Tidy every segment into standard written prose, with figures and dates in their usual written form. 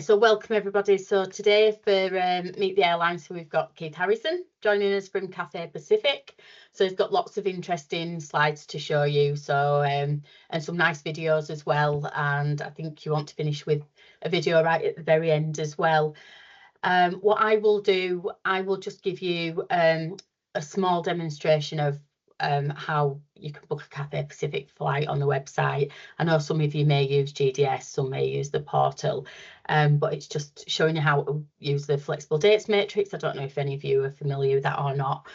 So welcome everybody. So today for Meet the Airline, so we've got Keith Harrison joining us from Cathay Pacific. So he's got lots of interesting slides to show you, so and some nice videos as well. And I think you want to finish with a video right at the very end as well. What I will do, I will just give you a small demonstration of how you can book a Cathay Pacific flight on the website. I know some of you may use GDS, some may use the portal, but it's just showing you how to use the flexible dates matrix. I don't know if any of you are familiar with that or not.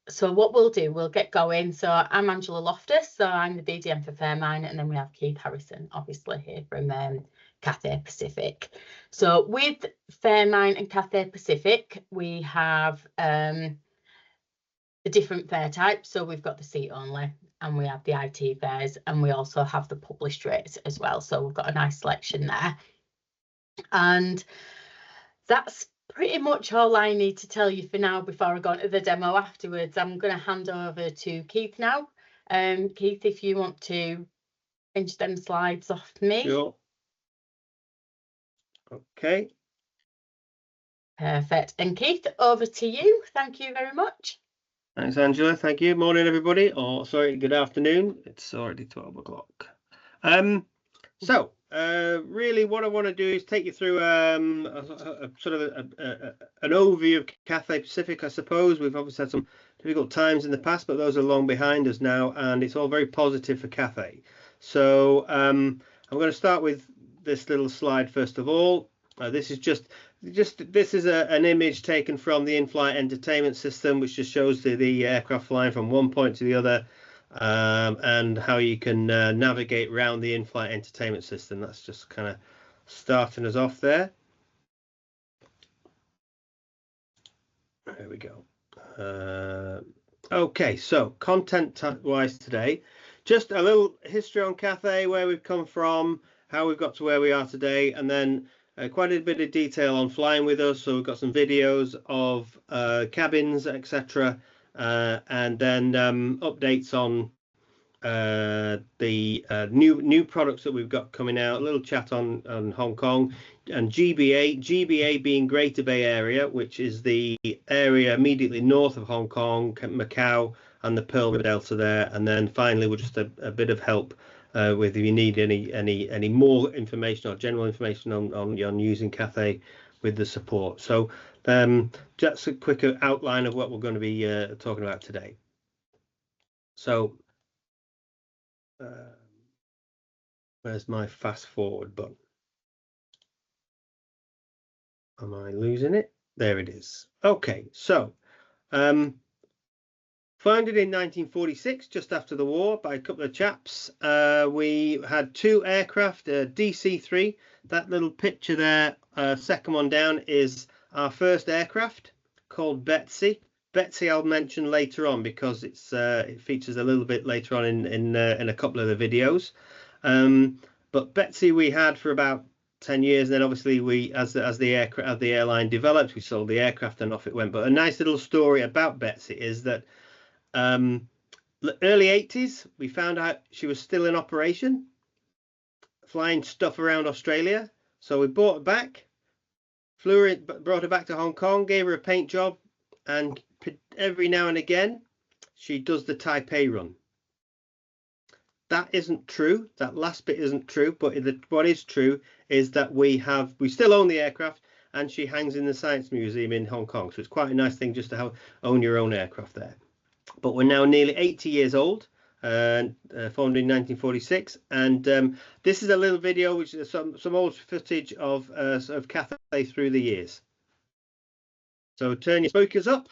So what we'll do, we'll get going. So I'm Angela Loftus, so I'm the BDM for Faremine, and then we have Keith Harrison, obviously here from Cathay Pacific. So with Faremine and Cathay Pacific, we have the different fare types. So we've got the seat only, and we have the IT fares, and we also have the published rates as well. So we've got a nice selection there. And that's pretty much all I need to tell you for now before I go into the demo afterwards. I'm going to hand over to Keith now. Keith, if you want to finish them slides off me. Sure. Okay. Perfect. And Keith, over to you. Thank you very much. Thanks, Angela. Thank you. Morning, everybody. Or sorry, good afternoon. It's already 12 o'clock. Really what I want to do is take you through an overview of Cathay Pacific. I suppose we've obviously had some difficult times in the past, but those are long behind us now, and it's all very positive for Cathay. So I'm going to start with this little slide first of all. This is an image taken from the in-flight entertainment system, which just shows the aircraft flying from one point to the other, and how you can navigate around the in-flight entertainment system. That's just kind of starting us off there. There we go. Okay, so content-wise today, just a little history on Cathay, where we've come from, how we've got to where we are today, and then quite a bit of detail on flying with us. So we've got some videos of cabins, etc., and then updates on the new products that we've got coming out. A little chat on Hong Kong and GBA being Greater Bay Area, which is the area immediately north of Hong Kong, Macau, and the Pearl River Delta there. And then finally, we're just a bit of help with if you need any more information or general information on using Cathay with the support. So just a quick outline of what we're going to be talking about today. So where's my fast forward button? Am I losing it? There it is. Okay, so founded in 1946, just after the war, by a couple of chaps. We had two aircraft, DC-3. That little picture there, second one down, is our first aircraft called Betsy. Betsy I'll mention later on because it features a little bit later on in a couple of the videos. But Betsy we had for about 10 years, and then obviously we, as the airline developed, we sold the aircraft and off it went. But a nice little story about Betsy is that early 80s, we found out she was still in operation, flying stuff around Australia. So we bought her back, brought her back to Hong Kong, gave her a paint job, and every now and again she does the Taipei run. That isn't true. That last bit isn't true. But what is true is that we still own the aircraft, and she hangs in the Science Museum in Hong Kong. So it's quite a nice thing just to own your own aircraft there. But we're now nearly 80 years old, formed in 1946, and this is a little video which is some old footage of Cathay through the years. So turn your speakers up.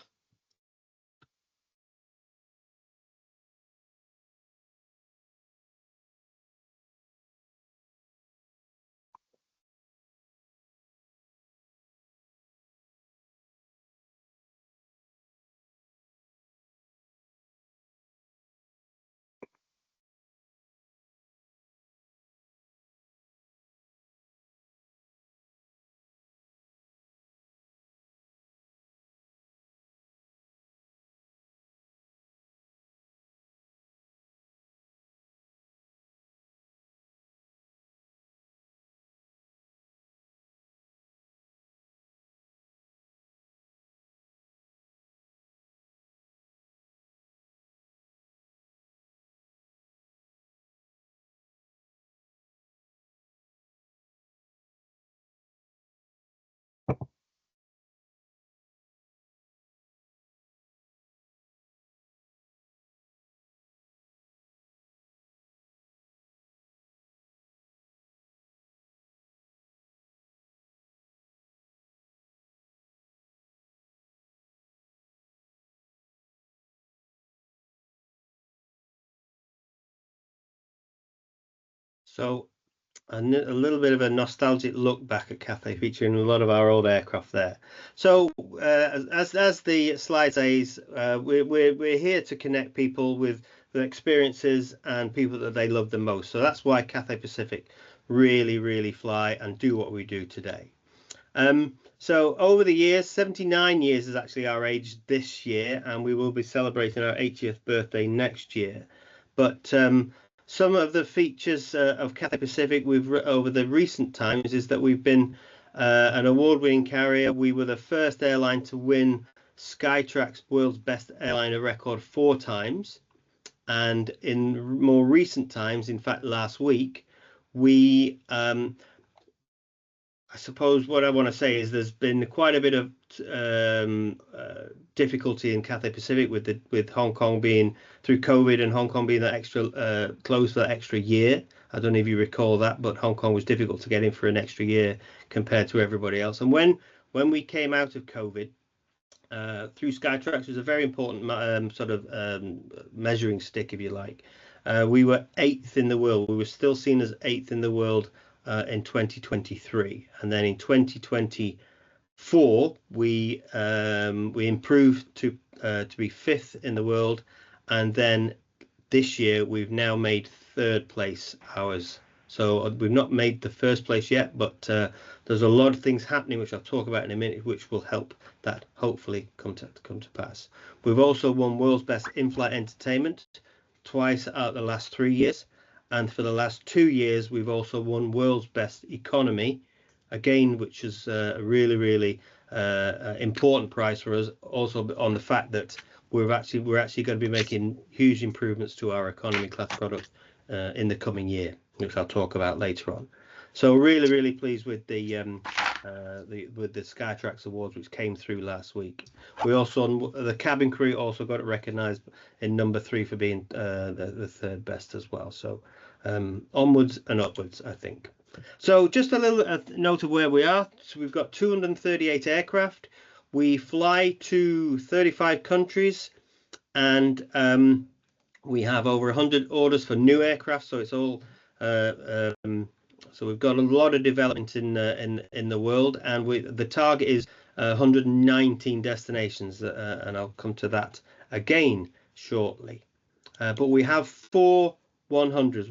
So a little bit of a nostalgic look back at Cathay, featuring a lot of our old aircraft there. So as the slide says, we're here to connect people with experiences and people that they love the most. So that's why Cathay Pacific really fly and do what we do today. So over the years, 79 years is actually our age this year, and we will be celebrating our 80th birthday next year. But some of the features of Cathay Pacific over the recent times is that we've been an award-winning carrier. We were the first airline to win Skytrax's World's Best Airliner record 4 times. And in more recent times, in fact, last week, we I suppose what I want to say is there's been quite a bit of difficulty in Cathay Pacific with Hong Kong being through COVID and Hong Kong being that extra closed for that extra year. I don't know if you recall that, but Hong Kong was difficult to get in for an extra year compared to everybody else. And when we came out of COVID, through Skytrax was a very important measuring stick, if you like. We were 8th in the world. We were still seen as 8th in the world in 2023, and then in 2024 we improved to be 5th in the world, and then this year we've now made 3rd place ours. So we've not made the 1st place yet, but there's a lot of things happening which I'll talk about in a minute, which will help that hopefully come to pass. We've also won World's Best In-Flight Entertainment twice out of the last 3 years. And for the last 2 years, we've also won World's Best Economy, again, which is a really important prize for us. Also on the fact that we're actually going to be making huge improvements to our economy class product in the coming year, which I'll talk about later on. So really pleased with the Skytrax Awards, which came through last week. We also, the cabin crew also got recognised in number 3 for being the 3rd best as well. So onwards and upwards, I think. So just a little note of where we are. So we've got 238 aircraft. We fly to 35 countries, and we have over 100 orders for new aircraft. So it's all so we've got a lot of development in the world, and the target is 119 destinations, and I'll come to that again shortly. But we have 4 100s.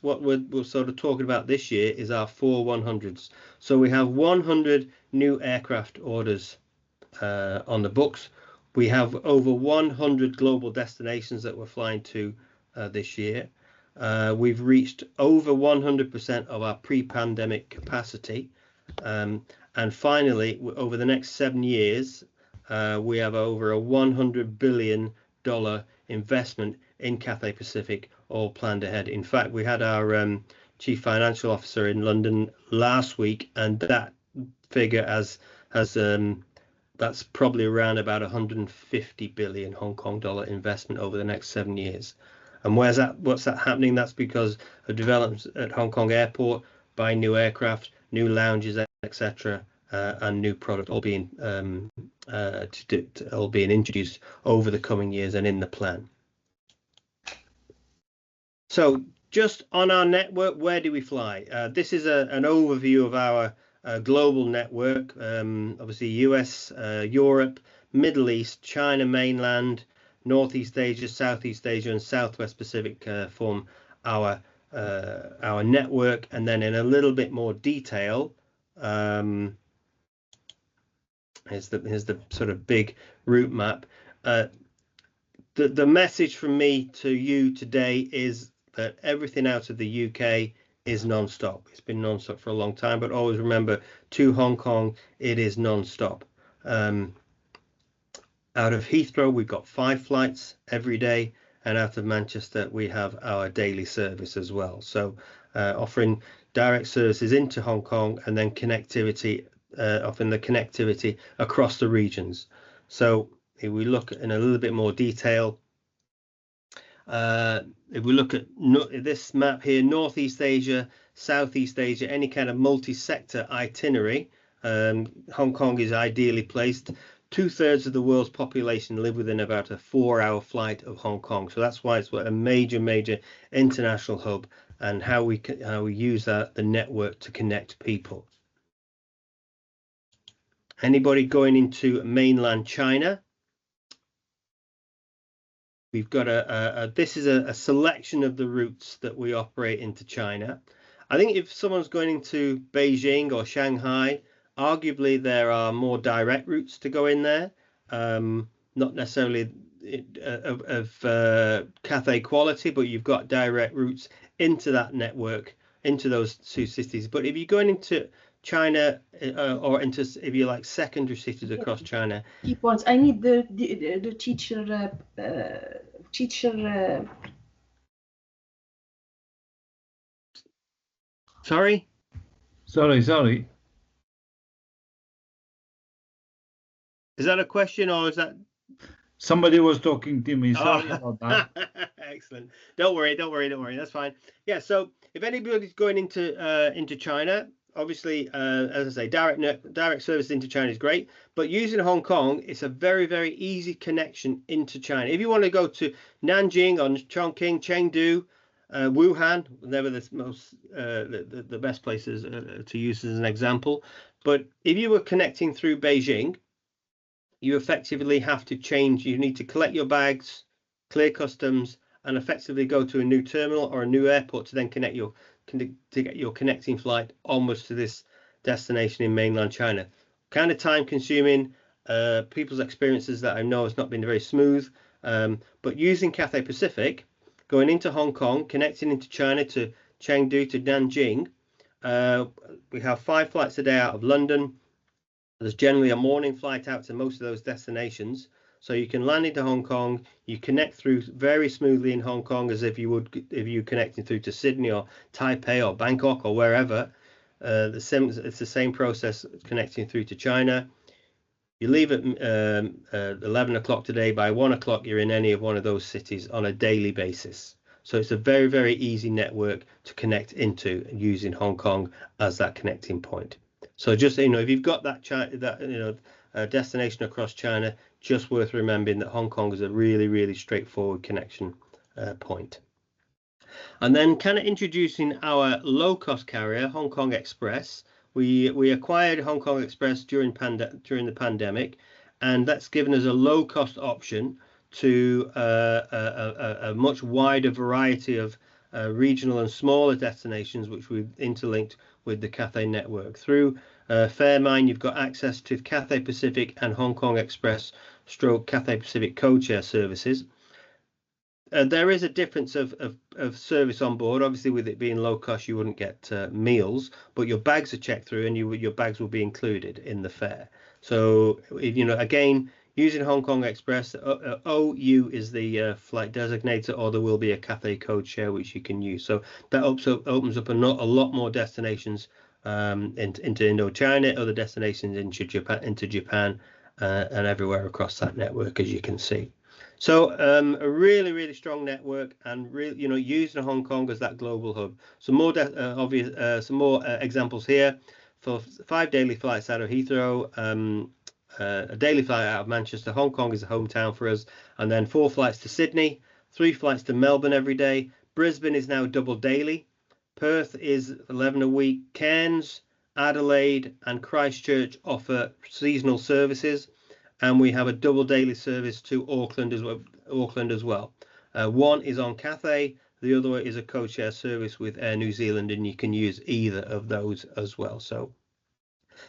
What we're sort of talking about this year is our 4 100s. So we have 100 new aircraft orders on the books. We have over 100 global destinations that we're flying to this year. We've reached over 100% of our pre-pandemic capacity. And finally, over the next 7 years, we have over a $100 billion investment in Cathay Pacific all planned ahead. In fact, we had our chief financial officer in London last week, and that figure that's probably around about 150 billion Hong Kong dollar investment over the next 7 years. And what's that happening? That's because of developments at Hong Kong Airport, buying new aircraft, new lounges, etc., and new product all being introduced over the coming years and in the plan. So just on our network, where do we fly? This is an overview of our global network. Obviously US, Europe, Middle East, China mainland, Northeast Asia, Southeast Asia, and Southwest Pacific form our network. And then in a little bit more detail, here's the sort of big route map. The message from me to you today is that everything out of the UK is non-stop. It's been non-stop for a long time, but always remember, to Hong Kong, it is non-stop. Out of Heathrow, we've got 5 flights every day, and out of Manchester, we have our daily service as well. So offering direct services into Hong Kong and then connectivity often the connectivity across the regions. So if we look in a little bit more detail, if we look at this map here, Northeast Asia, Southeast Asia, any kind of multi-sector itinerary, Hong Kong is ideally placed. 2/3 of the world's population live within about a 4-hour flight of Hong Kong. So that's why it's a major international hub, and how we use the network to connect people. Anybody going into mainland China? We've got this is a selection of the routes that we operate into China. I think if someone's going into Beijing or Shanghai, arguably there are more direct routes to go in there, not necessarily of Cathay quality, but you've got direct routes into that network, into those two cities. But if you're going into China, or into, if you like, secondary cities across China. Key points. I need the teacher. Sorry. Is that a question, or is that somebody was talking to me? Sorry about that. Excellent. Don't worry. That's fine. Yeah. So if anybody's going into China, obviously, as I say, direct service into China is great, but using Hong Kong, it's a very easy connection into China. If you want to go to Nanjing or Chongqing, Chengdu, Wuhan, never the most the best places to use as an example. But if you were connecting through Beijing, you effectively have to change. You need to collect your bags, clear customs, and effectively go to a new terminal or a new airport to then get your connecting flight onwards to this destination in mainland China. Kind of time consuming. People's experiences that I know has not been very smooth. But using Cathay Pacific, going into Hong Kong, connecting into China to Chengdu to Nanjing, we have 5 flights a day out of London. There's generally a morning flight out to most of those destinations. So you can land into Hong Kong, you connect through very smoothly in Hong Kong as if you would if you connecting through to Sydney or Taipei or Bangkok or wherever. It's the same process connecting through to China. You leave at 11 o'clock today. By 1 o'clock, you're in any of one of those cities on a daily basis. So it's a very easy network to connect into, using Hong Kong as that connecting point. So just, if you've got that destination across China, just worth remembering that Hong Kong is a really straightforward connection point. And then kind of introducing our low-cost carrier, Hong Kong Express. We acquired Hong Kong Express during the pandemic, and that's given us a low-cost option to a much wider variety of regional and smaller destinations, which we've interlinked with the Cathay network. Through Faremine, you've got access to Cathay Pacific and Hong Kong Express / Cathay Pacific code-share services. There is a difference of service on board. Obviously, with it being low cost, you wouldn't get meals, but your bags are checked through, and your bags will be included in the fare. So, again, using Hong Kong Express, OU is the flight designator, or there will be a Cathay code share which you can use. So that opens up a lot more destinations into Indochina, other destinations into Japan, and everywhere across that network, as you can see. So a really strong network, and using Hong Kong as that global hub. Some more examples here. For 5 daily flights out of Heathrow, a daily flight out of Manchester. Hong Kong is a hometown for us, and then 4 flights to Sydney, 3 flights to Melbourne every day. Brisbane is now double daily. Perth is 11 a week. Cairns, Adelaide, and Christchurch offer seasonal services, and we have a double daily service to Auckland as well. One is on Cathay, the other is a code-share service with Air New Zealand, and you can use either of those as well. So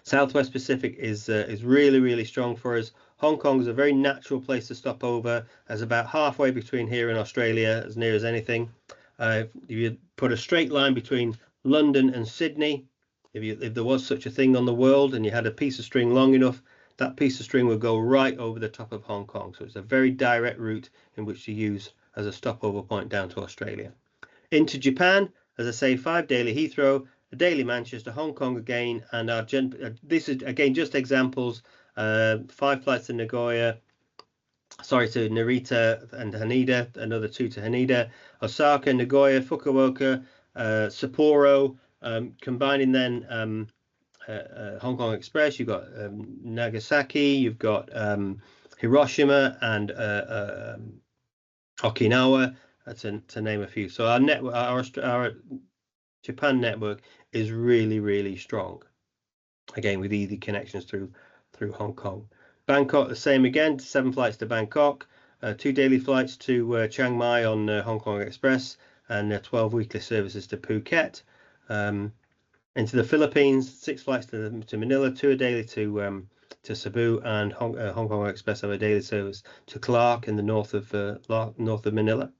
Southwest Pacific is really strong for us. Hong Kong is a very natural place to stop over, as about halfway between here and Australia, as near as anything. If you put a straight line between London and Sydney, if there was such a thing on the world, and you had a piece of string long enough, that piece of string would go right over the top of Hong Kong. So it's a very direct route in which to use as a stopover point down to Australia. Into Japan, as I say, 5 daily Heathrow, daily Manchester, Hong Kong again, and this is again just examples. 5 flights to Nagoya, sorry, to Narita and Haneda, another 2 to Haneda, Osaka, Nagoya, Fukuoka, Sapporo, combining then Hong Kong Express. You've got Nagasaki, you've got Hiroshima and Okinawa, to name a few. So our network, our Japan network is really strong. Again, with easy connections through Hong Kong. Bangkok, the same again. 7 flights to Bangkok, 2 daily flights to Chiang Mai on Hong Kong Express, and 12 weekly services to Phuket. Into the Philippines, 6 flights to Manila, 2 a daily to Cebu, and Hong Kong Express have a daily service to Clark in the north of Manila.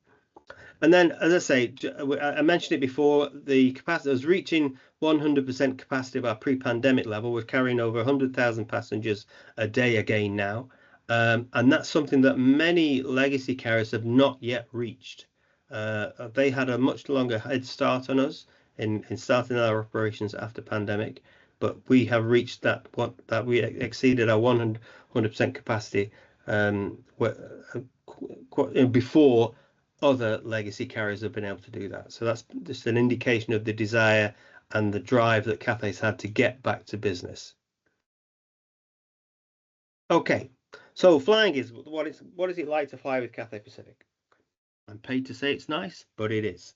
And then, as I say, I mentioned it before, the capacity was reaching 100% capacity of our pre-pandemic level. We're carrying over 100,000 passengers a day again now. And that's something that many legacy carriers have not yet reached. They had a much longer head start on us in starting our operations after pandemic, but we have reached that we exceeded our 100% capacity before other legacy carriers have been able to do that. So that's just an indication of the desire and the drive that Cathay's had to get back to business. Okay, so flying is what is it like to fly with Cathay Pacific? I'm paid to say it's nice, but it is.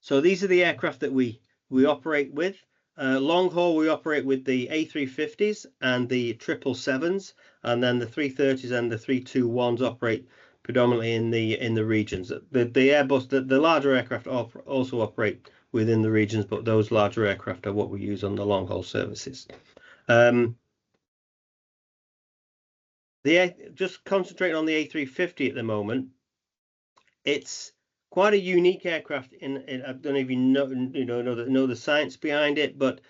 So these are the aircraft that we operate with. Long haul, we operate with the A350s and the 777s, and then the 330s and the 321s operate predominantly in the regions. The Airbus, the larger aircraft also operate within the regions, but those larger aircraft are what we use on the long haul services. Just concentrating on the A350 at the moment, it's quite a unique aircraft. I don't know if you know the science behind it, but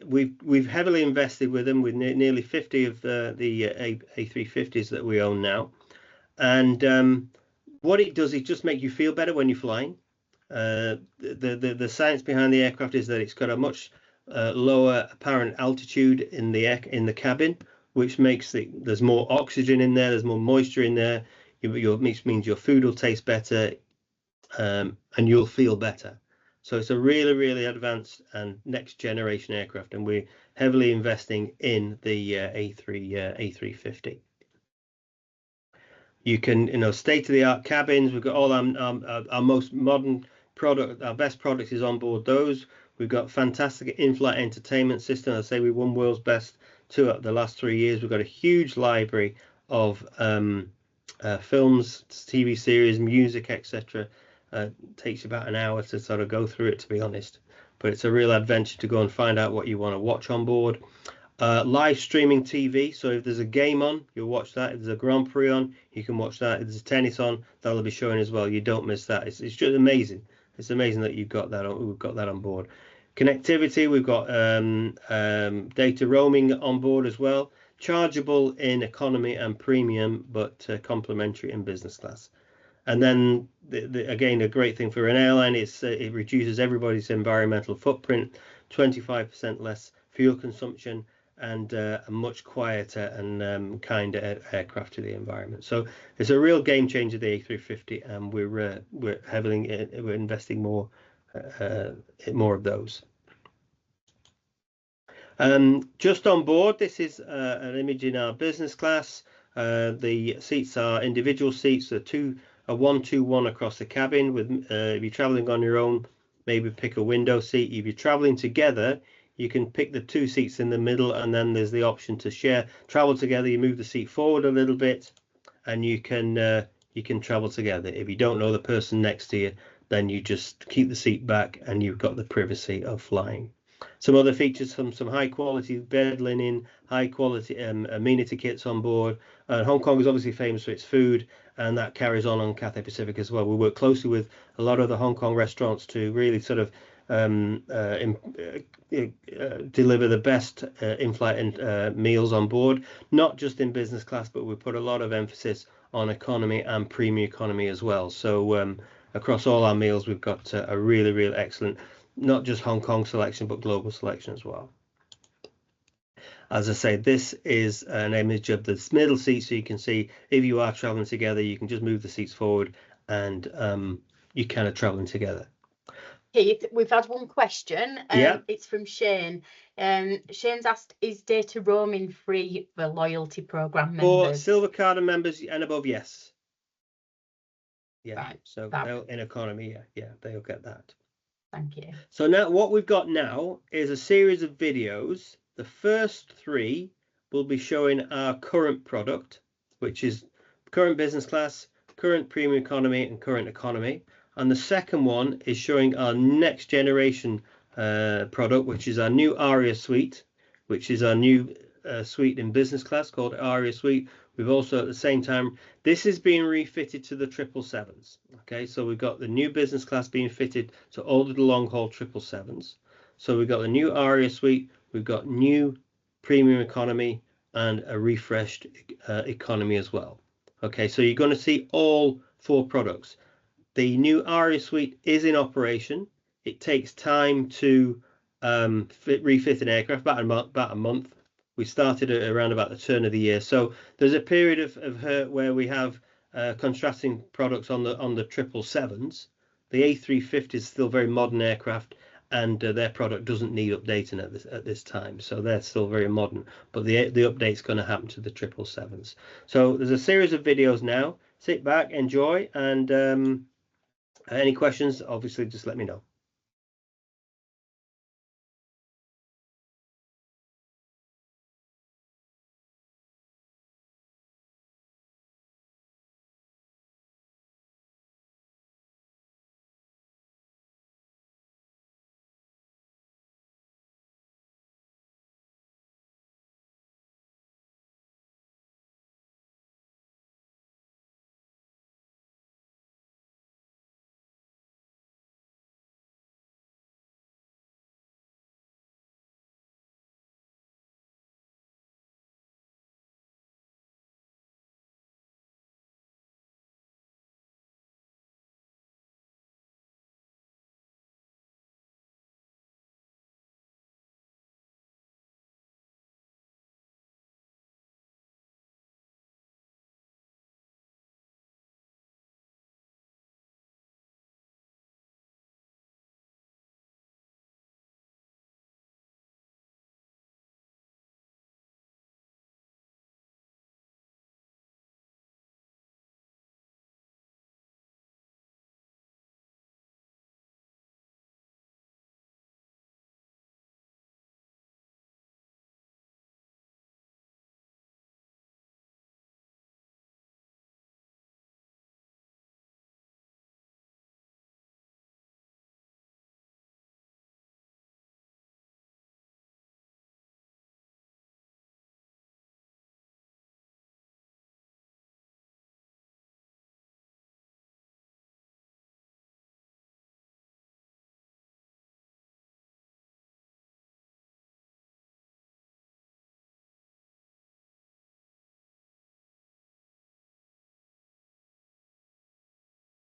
we've heavily invested with them, with nearly 50 of the A350s that we own now. And what it does is just make you feel better when you're flying. The science behind the aircraft is that it's got a much lower apparent altitude in the cabin, which makes there's more oxygen in there, there's more moisture in there. Which means your food will taste better, and you'll feel better. So it's a really advanced and next generation aircraft, and we're heavily investing in the A350. You can, state-of-the-art cabins. We've got all our most modern product. Our best product is on board those. We've got fantastic in-flight entertainment system. I say we won World's Best 2 the last 3 years. We've got a huge library of films, TV series, music, etc. Takes you about an hour to sort of go through it, to be honest. But it's a real adventure to go and find out what you want to watch on board. Live streaming TV, so if there's a game on, you'll watch that. If there's a Grand Prix on, you can watch that. If there's tennis on, that'll be showing as well. You don't miss that. It's just amazing. It's amazing that you've got that on. We've got that on board. Connectivity, we've got data roaming on board as well. Chargeable in economy and premium, but complimentary in business class. And then again, a great thing for an airline is it reduces everybody's environmental footprint, 25% less fuel consumption, and a much quieter and kinder aircraft to the environment. So it's a real game changer, the A350, and we're investing more of those. Just on board, this is an image in our business class. The seats are individual seats, a 1-2-1 across the cabin. With if you're traveling on your own, maybe pick a window seat. If you're traveling together, you can pick the 2 seats in the middle, and then there's the option to travel together. You move the seat forward a little bit, and you can travel together. If you don't know the person next to you, then you just keep the seat back, and you've got the privacy of flying. Some other features, some high quality bed linen, high quality amenity kits on board. Hong Kong is obviously famous for its food, and that carries on Cathay Pacific as well. We work closely with a lot of the Hong Kong restaurants to really sort of deliver the best in-flight meals on board, not just in business class, but we put a lot of emphasis on economy and premium economy as well. So across all our meals, we've got a really, really excellent, not just Hong Kong selection, but global selection as well. As I say, this is an image of the middle seat, so you can see if you are traveling together, you can just move the seats forward and you're kind of traveling together. Keith, we've had one question. Yeah. It's from Shane. Shane's asked, is data roaming free for loyalty program members? For Silver Card and members and above, yes. Yeah, right. so they'll, in economy, yeah, they'll get that. Thank you. So now what we've got now is a series of videos. The first 3 will be showing our current product, which is current business class, current premium economy, and current economy. And the second one is showing our next generation product, which is our new Aria suite, which is our new suite in business class called Aria Suite. We've also at the same time, this is being refitted to the 777s. Okay, so we've got the new business class being fitted to all of the long haul 777s. So we've got the new Aria suite, we've got new premium economy and a refreshed economy as well. Okay, so you're going to see all 4 products. The new Aria suite is in operation. It takes time to refit an aircraft, about a month. We started around about the turn of the year, so there's a period of where we have contrasting products on the 777s. The A350 is still very modern aircraft, and their product doesn't need updating at this time, so they're still very modern. But the update's going to happen to the 777s. So there's a series of videos now. Sit back, enjoy, and any questions, obviously, just let me know.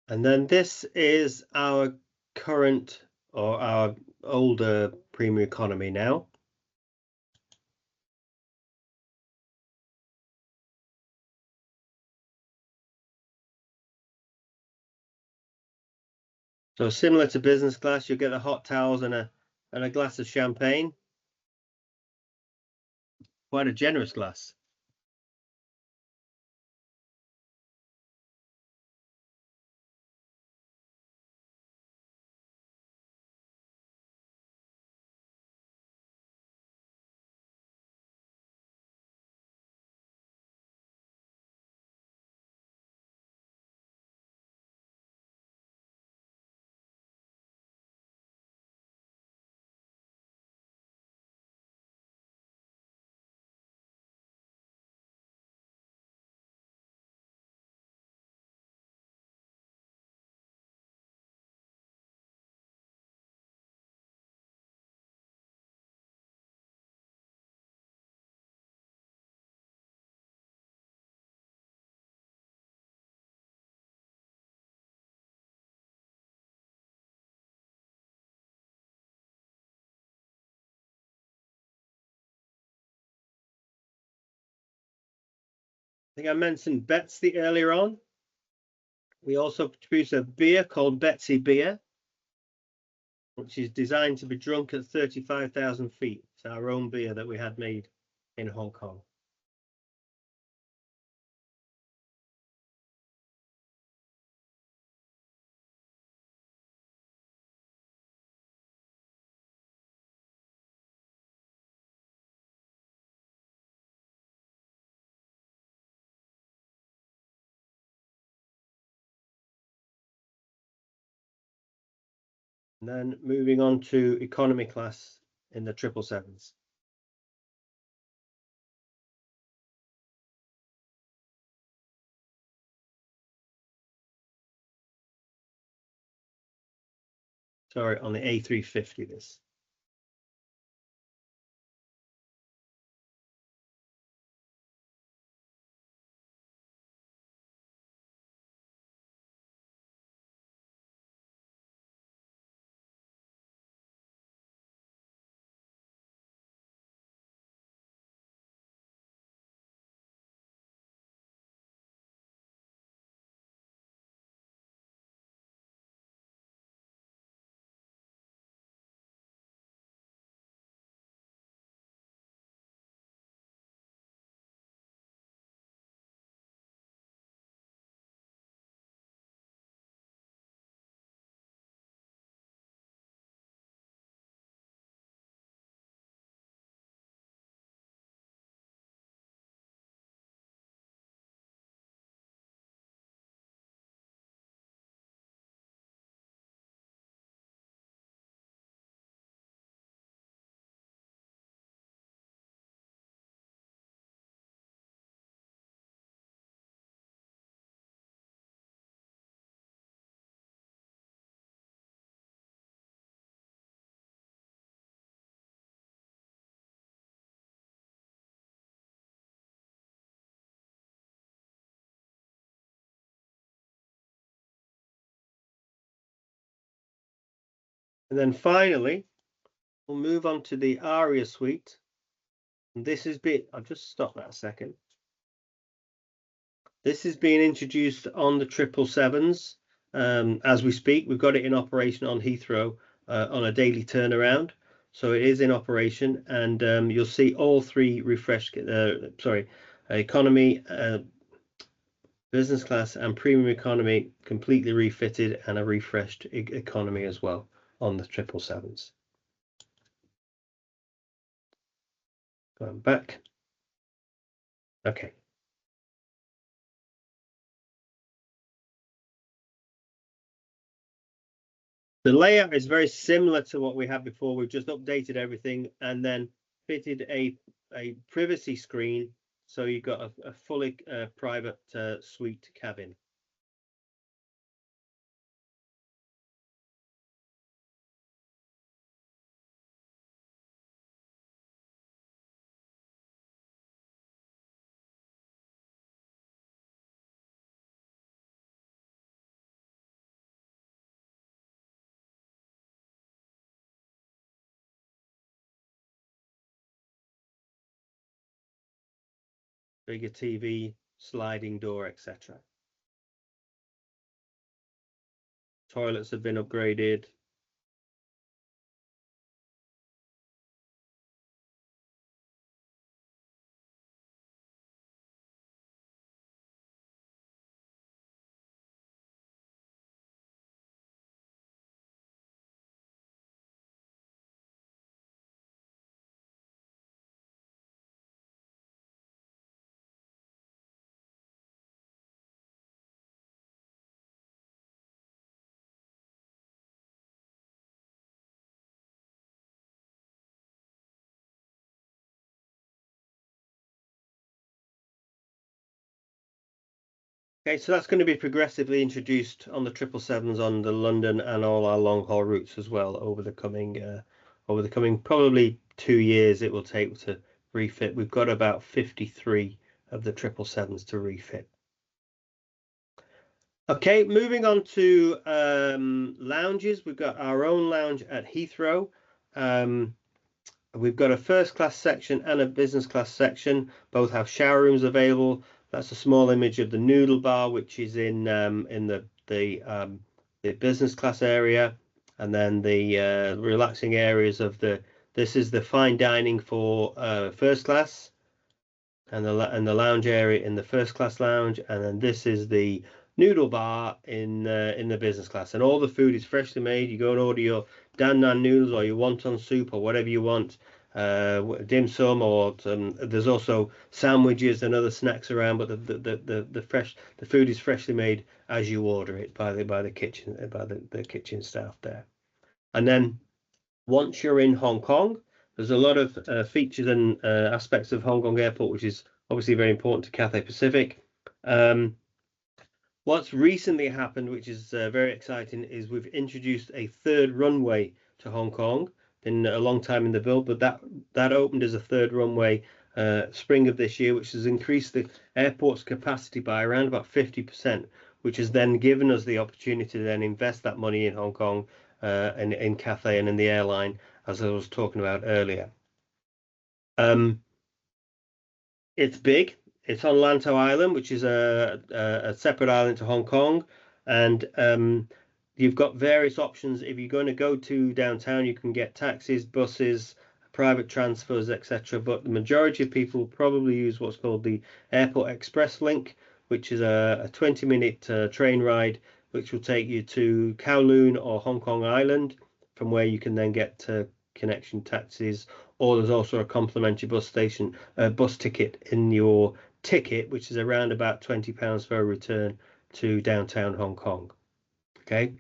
And then this is our current or our older premium economy now. So similar to business class, you'll get the hot towels and a glass of champagne. Quite a generous glass. think I mentioned Betsy earlier on. We also produce a beer called Betsy Beer, which is designed to be drunk at 35,000 feet. It's our own beer that we had made in Hong Kong. And then moving on to economy class in the 777s. Sorry, on the A350 this. And then finally, we'll move on to the Aria suite. And this is I'll just stop that a second. This is being introduced on the 777s as we speak. We've got it in operation on Heathrow on a daily turnaround. So it is in operation, and you'll see all three refreshed, economy, business class and premium economy completely refitted, and a refreshed economy as well on the 777s. Going back. Okay. The layout is very similar to what we had before. We've just updated everything and then fitted a privacy screen, so you've got a fully private suite cabin. Bigger TV, sliding door, etc. Toilets have been upgraded. Okay, so that's going to be progressively introduced on the 777s on the London and all our long haul routes as well over the coming probably 2 years it will take to refit. We've got about 53 of the 777s to refit. Okay, moving on to lounges. We've got our own lounge at Heathrow. We've got a first class section and a business class section. Both have shower rooms available. That's a small image of the noodle bar, which is in the business class area, and then the relaxing areas of this is the fine dining for first class, and the lounge area in the first class lounge, and then this is the noodle bar in the business class, and all the food is freshly made. You go and order your dan nan noodles or your wonton soup or whatever you want, dim sum, or there's also sandwiches and other snacks around, but the food is freshly made as you order it by the kitchen staff there. And then once you're in Hong Kong, there's a lot of features and aspects of Hong Kong Airport, which is obviously very important to Cathay Pacific. What's recently happened, which is very exciting, is we've introduced a third runway to Hong Kong. Been a long time in the build, but that opened as a third runway spring of this year, which has increased the airport's capacity by around about 50%, which has then given us the opportunity to then invest that money in Hong Kong and in Cathay and in the airline, as I was talking about earlier. It's big. It's on Lantau Island, which is a separate island to Hong Kong, and you've got various options. If you're going to go to downtown, you can get taxis, buses, private transfers, etc. But the majority of people probably use what's called the Airport Express Link, which is a 20-minute train ride, which will take you to Kowloon or Hong Kong Island, from where you can then get connection taxis, or there's also a complimentary bus ticket in your ticket, which is around about £20 for a return to downtown Hong Kong. Okay,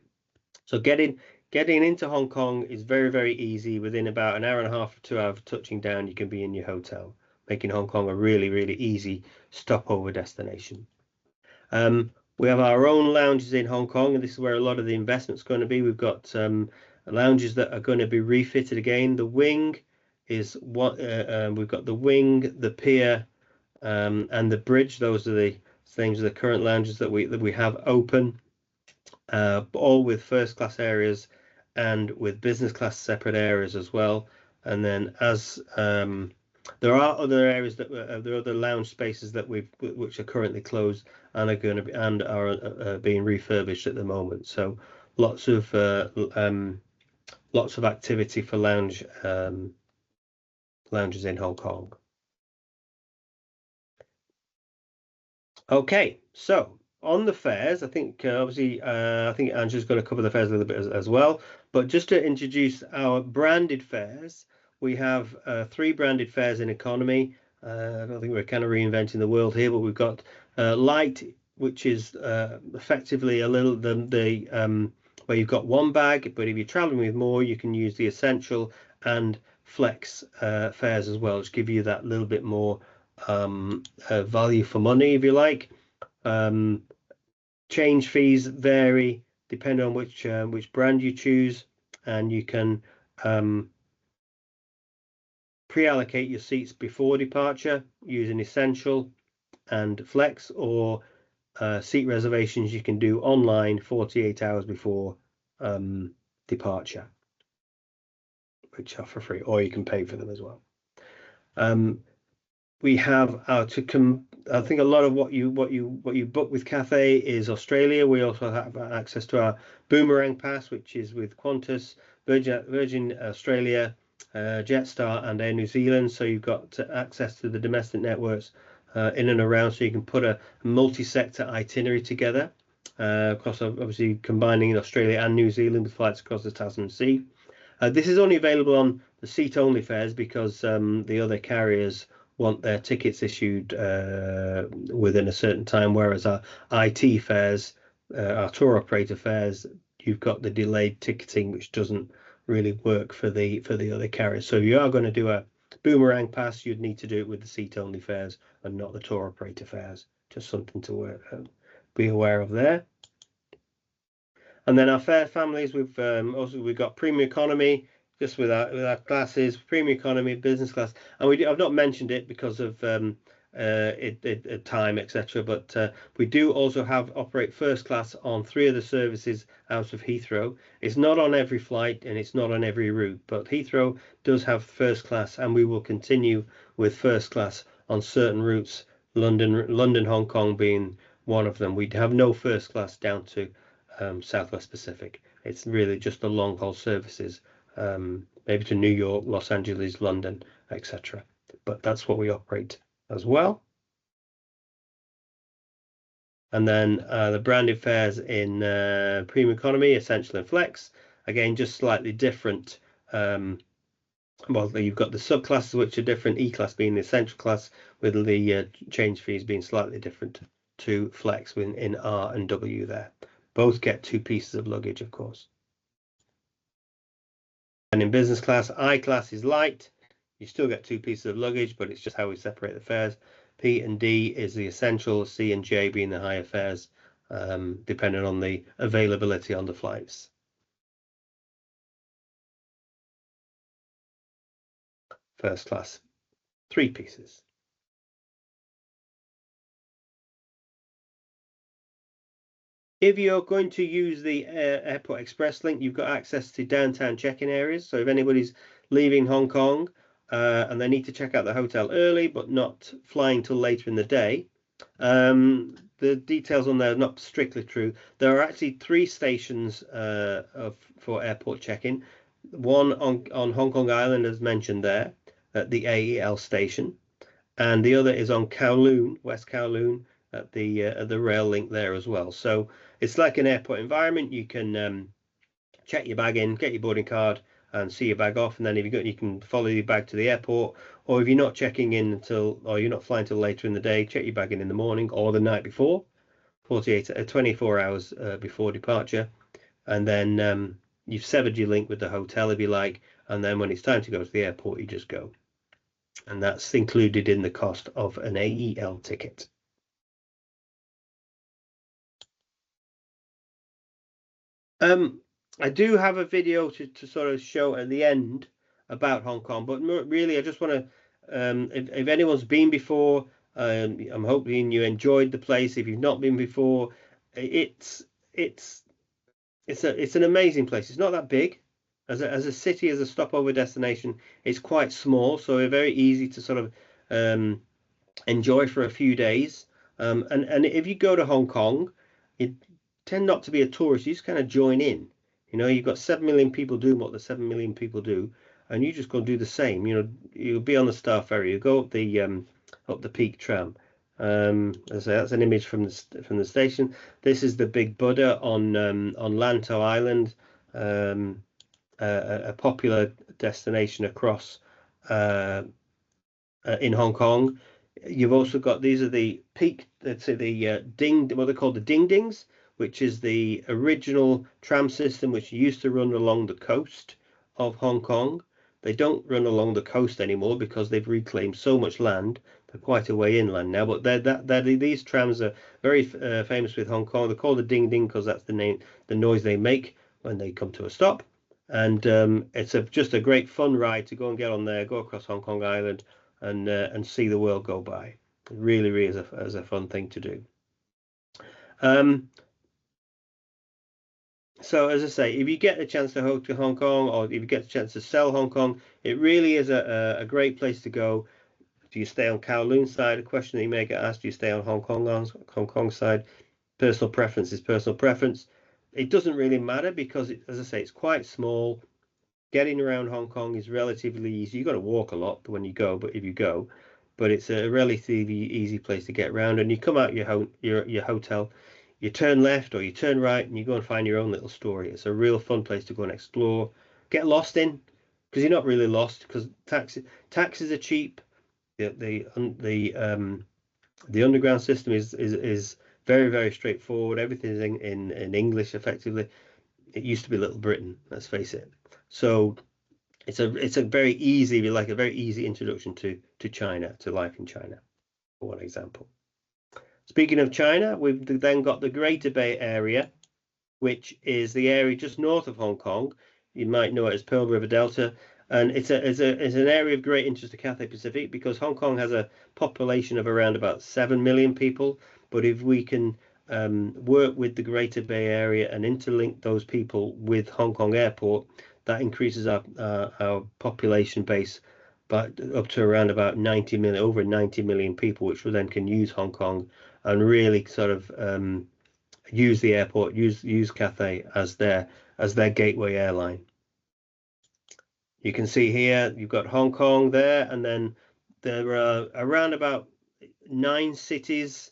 so getting into Hong Kong is very, very easy. Within about an hour and a half to 2 hours of touching down, you can be in your hotel, making Hong Kong a really, really easy stopover destination. We have our own lounges in Hong Kong, and this is where a lot of the investment's going to be. We've got lounges that are going to be refitted again. The wing is what we've got: the wing, the pier, and the bridge. Those are the things, the current lounges that we have open, all with first class areas and with business class separate areas as well. And then as there are other areas that there are other lounge spaces that which are currently closed and are going to be are being refurbished at the moment. So lots of activity for lounges in Hong Kong. Okay, so on the fares, I think obviously I think Angela's going to cover the fares a little bit as well. But just to introduce our branded fares, we have 3 branded fares in economy. I don't think we're kind of reinventing the world here, but we've got light, which is effectively a little where you've got one bag, but if you're traveling with more, you can use the essential and flex fares as well, which give you that little bit more value for money, if you like. Change fees vary depending on which brand you choose, and you can pre-allocate your seats before departure using essential and flex, or seat reservations you can do online 48 hours before departure, which are for free, or you can pay for them as well. We have I think a lot of what you book with Cathay is Australia. We also have access to our Boomerang Pass, which is with Qantas, Virgin Australia, Jetstar, and Air New Zealand. So you've got access to the domestic networks in and around, so you can put a multi-sector itinerary together across, obviously combining Australia and New Zealand with flights across the Tasman Sea. This is only available on the seat-only fares because the other carriers want their tickets issued within a certain time, whereas our IT fares, our tour operator fares, you've got the delayed ticketing, which doesn't really work for the other carriers. So if you are going to do a Boomerang Pass, you'd need to do it with the seat-only fares and not the tour operator fares. Just something to be aware of there. And then our fare families, we've got premium economy, just with our classes, premium economy, business class, and I've not mentioned it because of time, etc. But we do also operate first class on 3 of the services out of Heathrow. It's not on every flight and it's not on every route, but Heathrow does have first class, and we will continue with first class on certain routes London, Hong Kong being one of them. We have no first class down to Southwest Pacific. It's really just the long haul services, maybe to New York, Los Angeles, London, etc. But that's what we operate as well. And then the branded fares in Premium Economy, Essential and Flex. Again, just slightly different. Well, you've got the subclasses which are different, E-class being the essential class, with the change fees being slightly different to Flex in R and W there. Both get 2 pieces of luggage, of course. And in business class, I class is light. You still get 2 pieces of luggage, but it's just how we separate the fares. P and D is the essential, C and J being the higher fares, depending on the availability on the flights. First class, 3 pieces. If you're going to use the Airport Express link, you've got access to downtown check-in areas. So if anybody's leaving Hong Kong and they need to check out the hotel early, but not flying till later in the day, the details on there are not strictly true. There are actually 3 stations for airport check-in. One on Hong Kong Island, as mentioned there, at the AEL station, and the other is on Kowloon, West Kowloon, at the rail link there as well. So it's like an airport environment. You can check your bag in, get your boarding card, and see your bag off, and then if you can follow your bag to the airport. Or if you're not checking in or you're not flying till later in the day, check your bag in the morning or the night before, 24 hours before departure, and then you've severed your link with the hotel if you like, and then when it's time to go to the airport, you just go, and that's included in the cost of an AEL ticket. I do have a video to sort of show at the end about Hong Kong, but really I just want to, if anyone's been before, I'm hoping you enjoyed the place. If you've not been before, it's an amazing place. It's not that big as a city, as a stopover destination. It's quite small, so very easy to sort of enjoy for a few days. And if you go to Hong Kong, you tend not to be a tourist. You just kind of join in. You know, you've got 7 million people doing what the 7 million people do, and you just go and do the same. You know, you'll be on the Star Ferry, you go up the Peak Tram. So that's an image from the station. This is the Big Buddha on Lantau Island, a popular destination across in Hong Kong. You've also got, these are the peak, let's say what they call the ding dings, which is the original tram system which used to run along the coast of Hong Kong. They don't run along the coast anymore because they've reclaimed so much land. They're quite a way inland now, but these trams are very famous with Hong Kong. They're called the ding ding because that's the noise they make when they come to a stop. And it's just a great fun ride to go and get on there, go across Hong Kong Island, and see the world go by. It really is a fun thing to do. So as I say, if you get a chance to go to Hong Kong, or if you get a chance to sell Hong Kong, it really is a great place to go. Do you stay on Kowloon side? A question that you may get asked: do you stay on Hong Kong side? Personal preference is personal preference. It doesn't really matter because, as I say, it's quite small. Getting around Hong Kong is relatively easy. You've got to walk a lot when you go, but if you go, but it's a relatively easy place to get around. And you come out your hotel, you turn left or you turn right, and you go and find your own little story. It's a real fun place to go and explore. Get lost in, because you're not really lost, because taxis are cheap. The underground system is very straightforward. Everything is in English effectively. It used to be Little Britain, let's face it. So it's a very easy, like a very easy introduction to China, to life in China, for one example. Speaking of China, we've then got the Greater Bay Area, which is the area just north of Hong Kong. You might know it as Pearl River Delta, and it's an area of great interest to Cathay Pacific because Hong Kong has a population of around about 7 million people. But if we can work with the Greater Bay Area and interlink those people with Hong Kong Airport, that increases our population base but up to around about 90 million, over 90 million people, which then can use Hong Kong and really sort of use the airport, use Cathay as their gateway airline. You can see here you've got Hong Kong there, and then there are around about 9 cities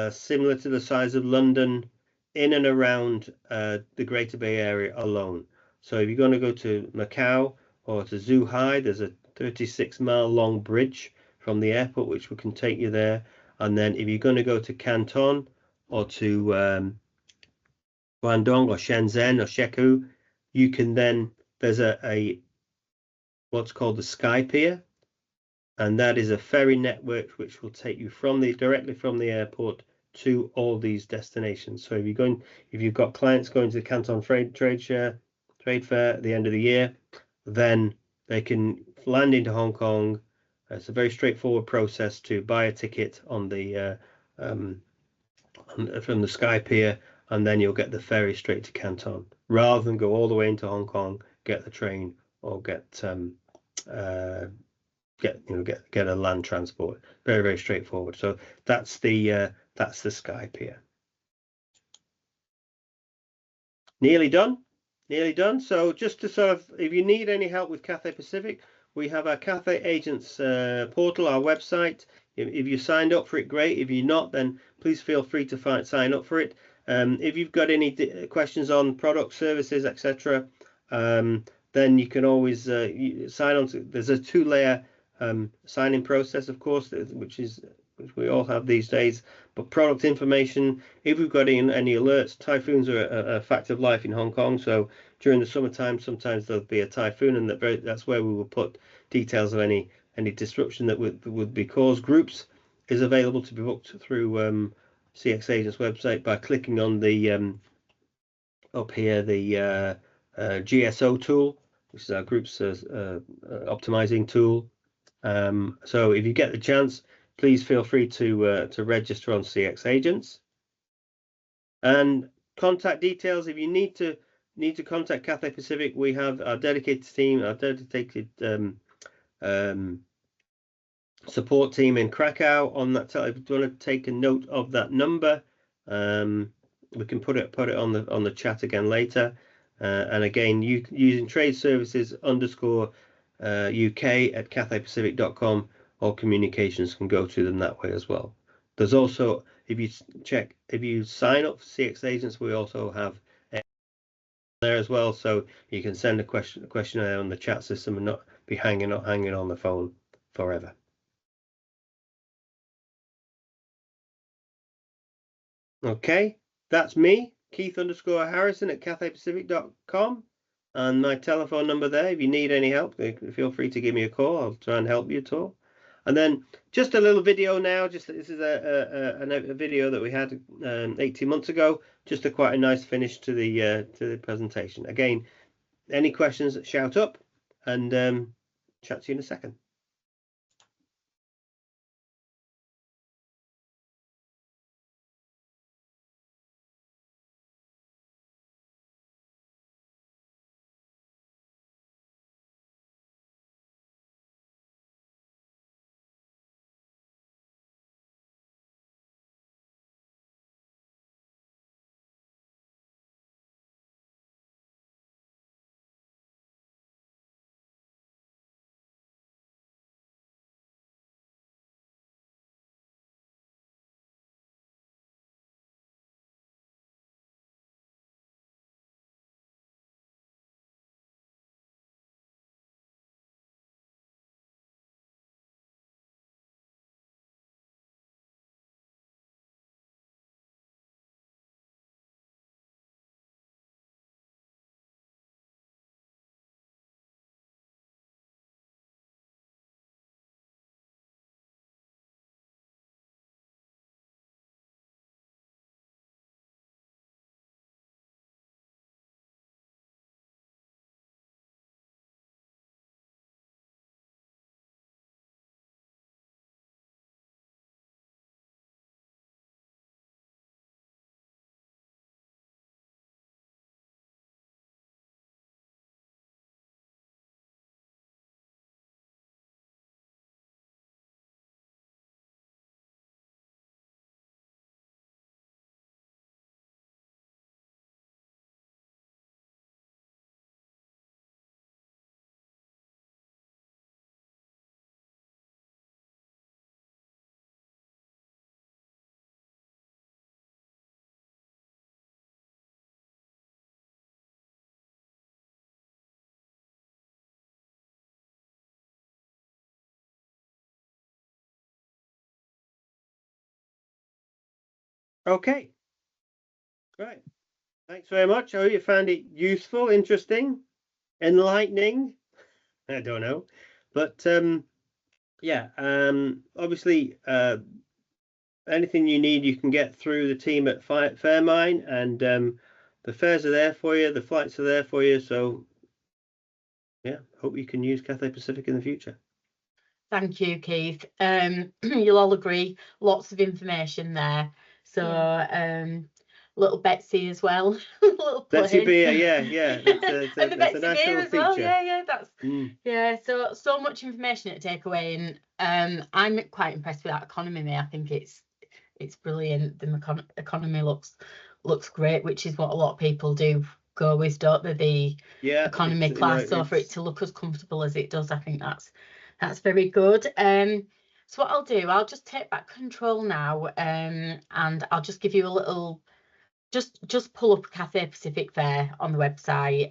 similar to the size of London in and around the Greater Bay Area alone. So if you're going to go to Macau or to Zhuhai, there's a 36-mile long bridge from the airport which can take you there. And then if you're going to go to Canton or to Guangdong or Shenzhen or Shekou, you can then, there's a what's called the Sky Pier, and that is a ferry network which will take you directly from the airport to all these destinations. So if you've got clients going to the Canton Trade Fair at the end of the year, then they can land into Hong Kong. It's a very straightforward process to buy a ticket on the from the Sky Pier, and then you'll get the ferry straight to Canton, rather than go all the way into Hong Kong, get the train, or get a land transport. Very, very straightforward. So that's the Sky Pier. Nearly done. So just to sort of, if you need any help with Cathay Pacific, we have our Cathay Agents portal, our website. If you signed up for it, great. If you're not, then please feel free to sign up for it. If you've got any questions on products, services, etc., then you can always sign on to. There's a 2-layer signing process, of course, which we all have these days. But product information, if we've got any alerts, typhoons are a fact of life in Hong Kong. So during the summertime, sometimes there'll be a typhoon, and that's where we will put details of any disruption that would be caused. Groups is available to be booked through CX Agent's website by clicking on the up here, the GSO tool, which is our group's optimizing tool. So if you get the chance, please feel free to register on CX Agents. And contact details, if you need to contact Cathay Pacific, we have our dedicated team, our dedicated support team in Krakow on that. If you want to take a note of that number, we can put it on the chat again later. And again, using trade services _ UK at cathaypacific.com, all communications can go to them that way as well. There's also, if you sign up for CX Agents, we also have there as well, so you can send a questionnaire on the chat system and not be hanging on the phone forever. Okay, that's me, Keith_Harrison at cathaypacific.com, and my telephone number there. If you need any help, feel free to give me a call. I'll try and help you at all. And then just a little video now. This is a video that we had 18 months ago. Just quite a nice finish to the presentation. Again, any questions, shout up, and chat to you in a second. Okay. Right. Thanks very much. I hope you found it useful, interesting, enlightening. I don't know, but yeah. Obviously, anything you need, you can get through the team at Faremine, and the fares are there for you. The flights are there for you. So yeah, hope you can use Cathay Pacific in the future. Thank you, Keith. You'll all agree, lots of information there. So little Betsy as well. Little Betsy plane. beer, yeah. And the That's a Betsy nice beer little as well. feature. Yeah, that's yeah. So much information to take away, and I'm quite impressed with that economy meal. I think it's brilliant. The economy looks great, which is what a lot of people do go with, don't they? The economy class. So for it to look as comfortable as it does, I think that's very good. So what I'll do, I'll just take back control now, and I'll just give you a little, just pull up Cathay Pacific fare on the website.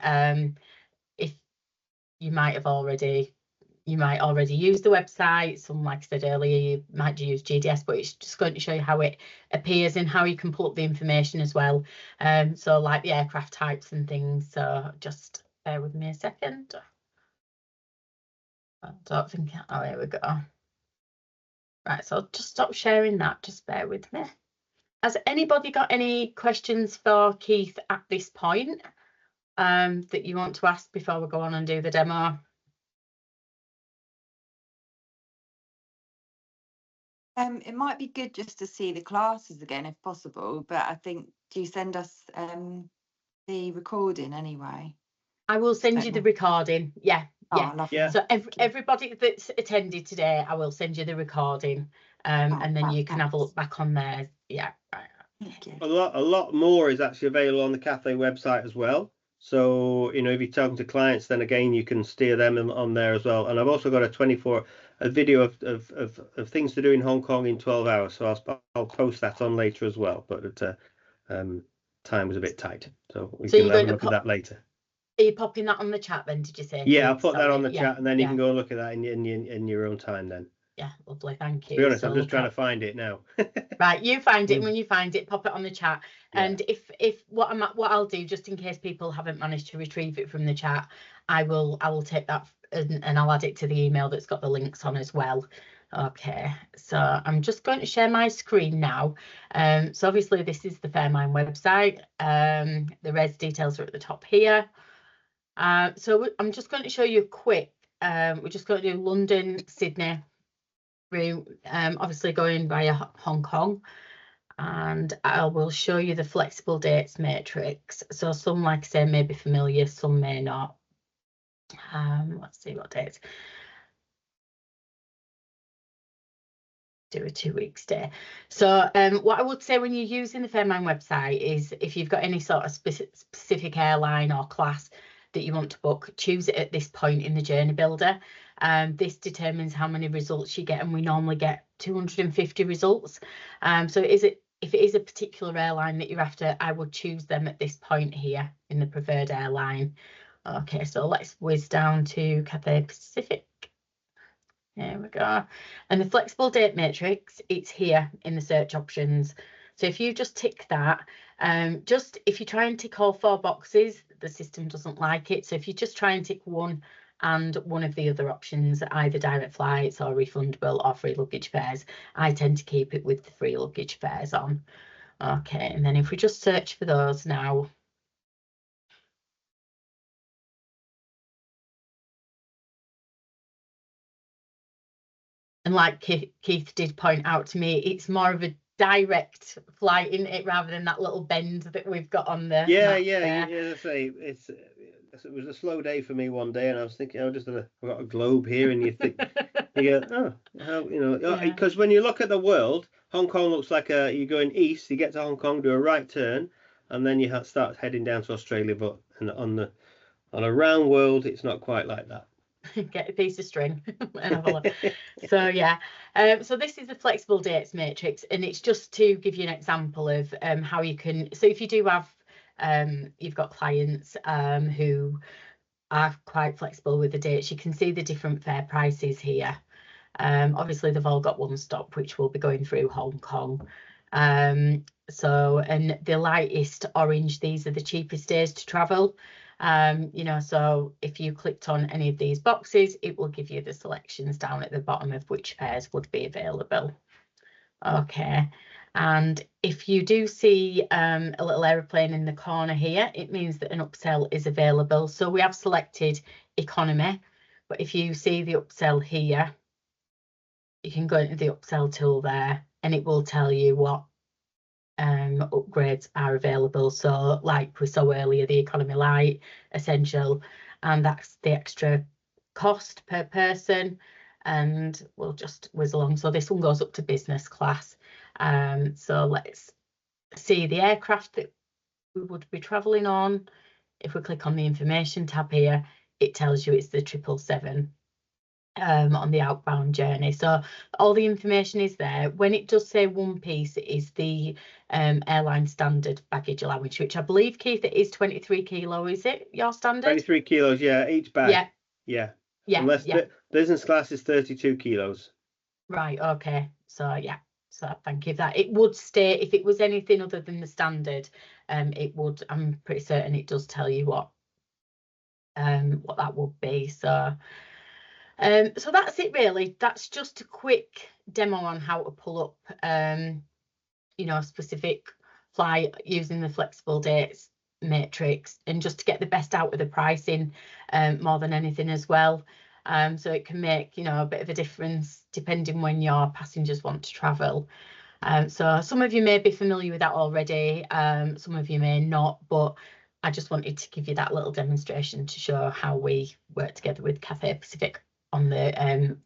If you might already use the website. Some, like I said earlier, you might use GDS, but it's just going to show you how it appears and how you can pull up the information as well. So like the aircraft types and things. So just bear with me a second. I don't think, oh, here we go. Right, so I'll just stop sharing that. Just bear with me. Has anybody got any questions for Keith at this point that you want to ask before we go on and do the demo? It might be good just to see the classes again if possible, but I think, do you send us the recording anyway? I will send you the recording. Yeah. Oh, lovely. Yeah. So everybody that's attended today, I will send you the recording, and then you can have a look back on there. Yeah. Right. Thank you. A lot more is actually available on the Cathay website as well. So, you know, if you're talking to clients, then again, you can steer them on there as well. And I've also got a video of things to do in Hong Kong in 12 hours. So I'll post that on later as well. But time was a bit tight, so we can have a look at that later. Are you popping that on the chat then? Did you say? Yeah, I'll put that on the chat, and then you can go and look at that in your own time then. Yeah, lovely, thank you. To be honest, I'm just trying to find it now. Right, you find it, and when you find it, pop it on the chat. Yeah. And if what I'll do, just in case people haven't managed to retrieve it from the chat, I will take that and I'll add it to the email that's got the links on as well. Okay, so I'm just going to share my screen now. So obviously this is the Faremine website. The res details are at the top here. So I'm just going to show you a quick. We're just going to do London, Sydney route, obviously going via Hong Kong, and I will show you the flexible dates matrix. So some, like I say, may be familiar, some may not. Let's see what dates. Do a 2-week stay. So what I would say when you're using the Faremine website is, if you've got any sort of specific airline or class that you want to book, choose it at this point in the journey builder. This determines how many results you get, and we normally get 250 results. So if it is a particular airline that you're after, I would choose them at this point here in the preferred airline. Okay, so let's whiz down to Cathay Pacific. There we go. And the flexible date matrix, it's here in the search options. So if you just tick that, if you try and tick all 4 boxes, the system doesn't like it. So if you just try and tick one and one of the other options, either direct flights or refundable or free luggage fares, I tend to keep it with the free luggage fares on. Okay, and then if we just search for those now. And like Keith did point out to me, it's more of a direct flight, isn't it, rather than that little bend that we've got on the map say it was a slow day for me one day, and I was thinking, I've got a globe here, and you think, you go, because when you look at the world, Hong Kong looks like you're going east, you get to Hong Kong, do a right turn, and then you start heading down to Australia. But on a round world, it's not quite like that. Get a piece of string and have a look. So yeah, so this is the flexible dates matrix, and it's just to give you an example of how you can. So if you do have you've got clients who are quite flexible with the dates, you can see the different fare prices here. Obviously they've all got one stop, which will be going through Hong Kong. So, and the lightest orange, these are the cheapest days to travel. You know, so if you clicked on any of these boxes, it will give you the selections down at the bottom of which fares would be available. Okay, and if you do see a little aeroplane in the corner here, it means that an upsell is available. So we have selected economy, but if you see the upsell here, you can go into the upsell tool there and it will tell you what upgrades are available. So like we saw earlier, the economy light, essential, and that's the extra cost per person, and we'll just whiz along. So this one goes up to business class. So let's see the aircraft that we would be traveling on. If we click on the information tab here, it tells you it's the 777 on the outbound journey. So all the information is there. When it does say one piece, it is the airline standard baggage allowance, which I believe, Keith, it is 23 kilo. Is it your standard? 23 kilos, yeah, each bag. Yeah. Unless business class is 32 kilos. Right, okay. So yeah, so thank you for that. It would state if it was anything other than the standard, it would, I'm pretty certain it does tell you what that would be. So so that's it really. That's just a quick demo on how to pull up you know, a specific flight using the flexible dates matrix, and just to get the best out of the pricing more than anything as well. So it can make, you know, a bit of a difference depending when your passengers want to travel. So some of you may be familiar with that already, some of you may not, but I just wanted to give you that little demonstration to show how we work together with Cathay Pacific on the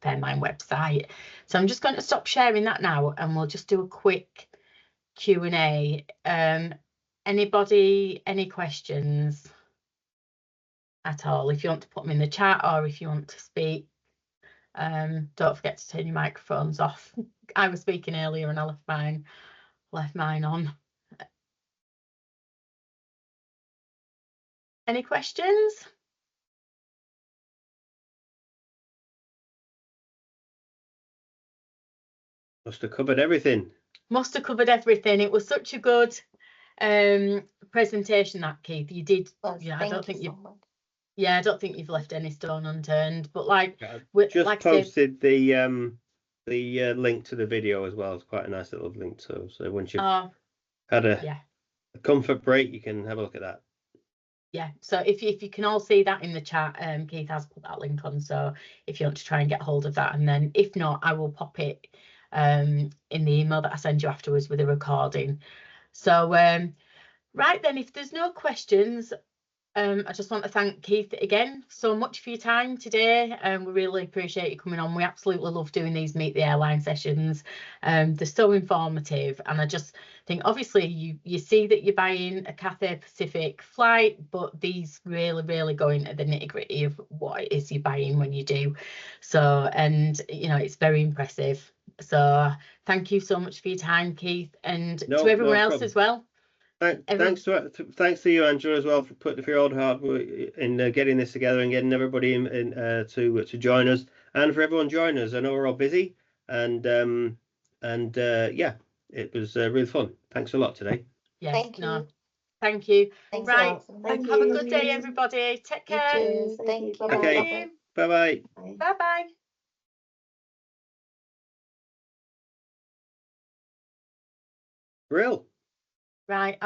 Faremine website. So I'm just going to stop sharing that now and we'll just do a quick Q&A. Anybody, any questions at all? If you want to put them in the chat or if you want to speak, don't forget to turn your microphones off. I was speaking earlier and I left mine on. Any questions? Must have covered everything. Must have covered everything. It was such a good presentation, that, Keith. You did. Yeah, I don't think I don't think you've left any stone unturned. But like, just like posted the link to the video as well. It's quite a nice little link. So once you've had a comfort break, you can have a look at that. Yeah, so if you can all see that in the chat, Keith has put that link on, so if you want to try and get hold of that, and then if not, I will pop it in the email that I send you afterwards with a recording. So right then, if there's no questions, I just want to thank Keith again so much for your time today, and we really appreciate you coming on. We absolutely love doing these Meet the Airline sessions. They're so informative, and I just think obviously you see that you're buying a Cathay Pacific flight, but these really go into the nitty-gritty of what it is you're buying when you do. So, and you know, it's very impressive. So thank you so much for your time, Keith, and to everyone else as well. Thanks to you, Angela, as well, for your old hard work in getting this together and getting everybody in to join us, and for everyone joining us. I know we're all busy, and yeah, it was really fun. Thanks a lot today. Yes, thank you. Thank you. Thanks right, Thank have you. a good day, everybody. Take care. You too. Thank you. Okay, bye. Bye. Brill. Right.